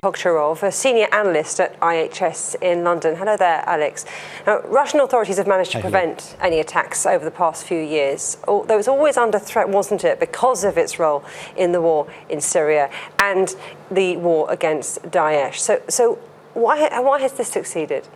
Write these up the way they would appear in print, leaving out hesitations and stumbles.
Kokcharov, a senior analyst at IHS in London. Hello there, Alex. Now, Russian authorities have managed to prevent any attacks over the past few years, although it's always under threat, wasn't it, because of its role in the war in Syria and the war against Daesh. So why has this succeeded?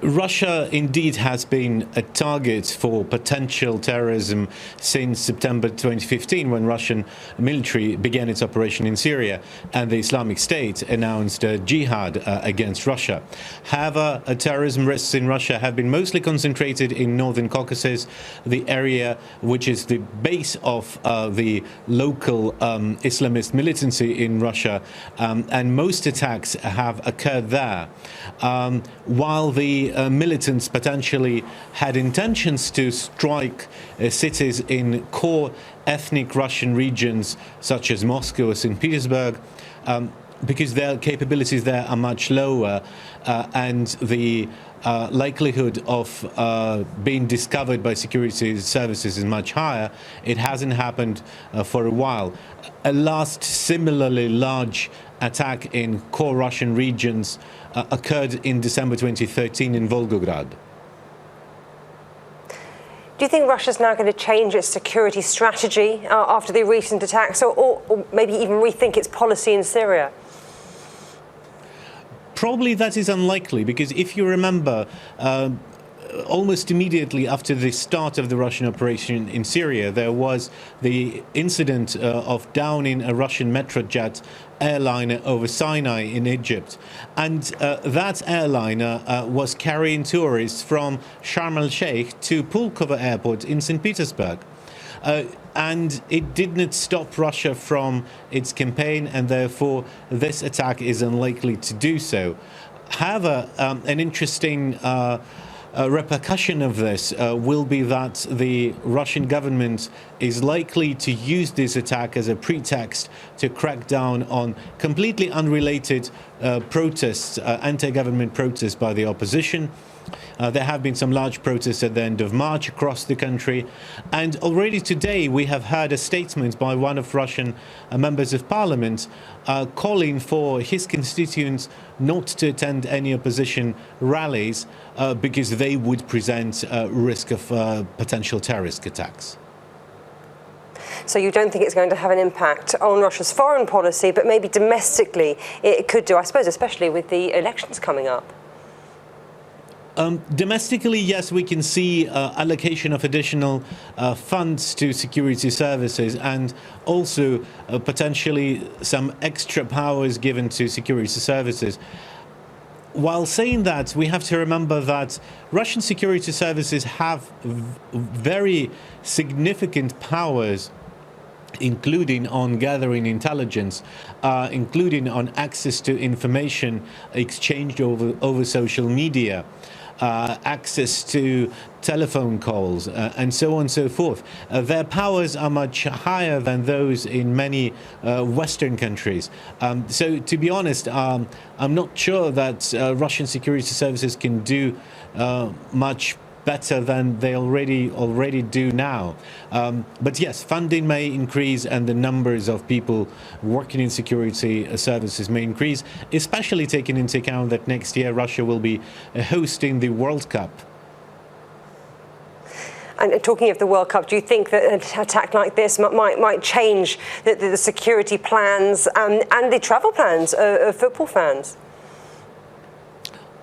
Russia indeed has been a target for potential terrorism since September 2015, when Russian military began its operation in Syria and the Islamic State announced a jihad against Russia. However, terrorism risks in Russia have been mostly concentrated in northern Caucasus, the area which is the base of the local Islamist militancy in Russia, and most attacks have occurred there. While the militants potentially had intentions to strike cities in core ethnic Russian regions such as Moscow or St. Petersburg, because their capabilities there are much lower and the likelihood of being discovered by security services is much higher, it hasn't happened for a while. A last similarly large attack in core Russian regions occurred in December 2013 in Volgograd. Do you think Russia's now going to change its security strategy after the recent attacks, or maybe even rethink its policy in Syria? Probably that is unlikely, because if you remember, almost immediately after the start of the Russian operation in Syria, there was the incident of downing a Russian Metrojet airliner over Sinai in Egypt. And that airliner was carrying tourists from Sharm el-Sheikh to Pulkovo Airport in St. Petersburg. And it did not stop Russia from its campaign, and therefore this attack is unlikely to do so. However, an interesting repercussion of this will be that the Russian government is likely to use this attack as a pretext to crack down on completely unrelated protests, anti-government protests by the opposition. There have been some large protests at the end of March across the country, and already today we have heard a statement by one of Russian members of parliament calling for his constituents not to attend any opposition rallies because they would present risk of potential terrorist attacks. So you don't think it's going to have an impact on Russia's foreign policy, but maybe domestically it could do, I suppose, especially with the elections coming up? Domestically, yes, we can see allocation of additional funds to security services, and also potentially some extra powers given to security services. While saying that, we have to remember that Russian security services have very significant powers, including on gathering intelligence, including on access to information exchanged over social media, access to telephone calls, and so on and so forth. Their powers are much higher than those in many Western countries. So, to be honest, I'm not sure that Russian security services can do much better than they already do now. But yes, funding may increase and the numbers of people working in security services may increase, especially taking into account that next year Russia will be hosting the World Cup. And talking of the World Cup, do you think that an attack like this might change the security plans and the travel plans of football fans?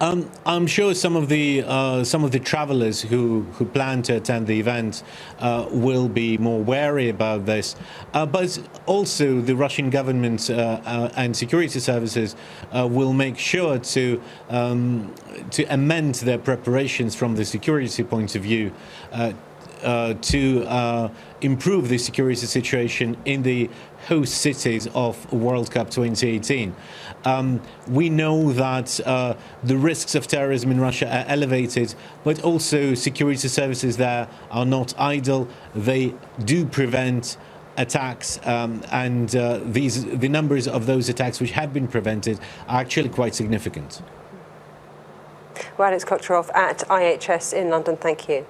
I'm sure some of the travelers who plan to attend the event will be more wary about this, but also the Russian government and security services will make sure to amend their preparations from the security point of view to improve the security situation in the host cities of World Cup 2018. We know that the risks of terrorism in Russia are elevated, but also security services there are not idle. They do prevent attacks, and the numbers of those attacks which have been prevented are actually quite significant. Well, Alex Kokcharov at IHS in London, thank you.